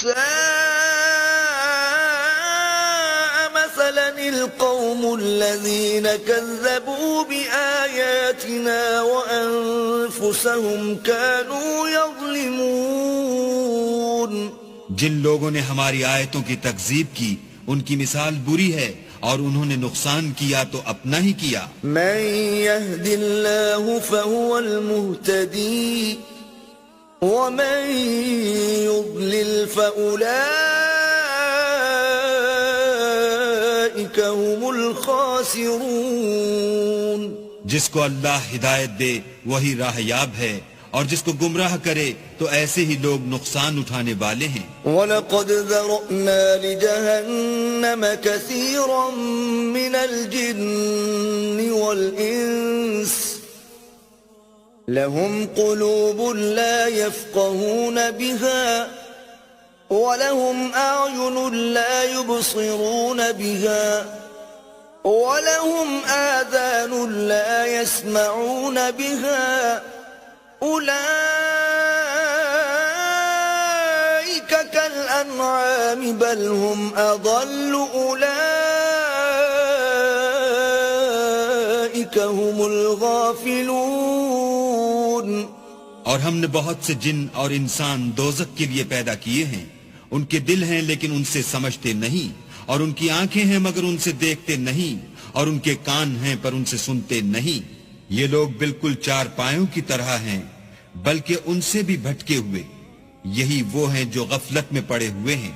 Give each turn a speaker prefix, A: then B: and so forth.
A: ساء مثلا القوم الذين كذبوا بآياتنا وأنفسهم كانوا يظلمون.
B: جن لوگوں نے ہماری آیتوں کی تکذیب کی ان کی مثال بری ہے اور انہوں نے نقصان کیا تو اپنا ہی کیا.
A: من يهد الله فهو المهتدي ومن يضلل فأولئك هم الخاسرون.
B: جس کو اللہ ہدایت دے وہی راہ یاب ہے اور جس کو گمراہ کرے تو ایسے ہی لوگ نقصان اٹھانے والے ہیں.
A: وَلَقَدْ ذَرَأْنَا لِجَهَنَّمَ كَثِيرًا مِنَ الْجِنِّ وَالْإِنسِ لَهُمْ قُلُوبٌ لَا يَفْقَهُونَ بِهَا وَلَهُمْ أَعْيُنٌ لَا يُبْصِرُونَ بِهَا وَلَهُمْ آذَانٌ لَا يَسْمَعُونَ بِهَا أولئك كالأنعام بل هم أضل أولئك هم الغافلون.
B: اور ہم نے بہت سے جن اور انسان دوزخ کے لیے پیدا کیے ہیں. ان کے دل ہیں لیکن ان سے سمجھتے نہیں اور ان کی آنکھیں ہیں مگر ان سے دیکھتے نہیں اور ان کے کان ہیں پر ان سے سنتے نہیں. یہ لوگ بالکل چار پایوں کی طرح ہیں بلکہ ان سے بھی بھٹکے ہوئے. یہی وہ ہیں جو غفلت میں پڑے ہوئے ہیں.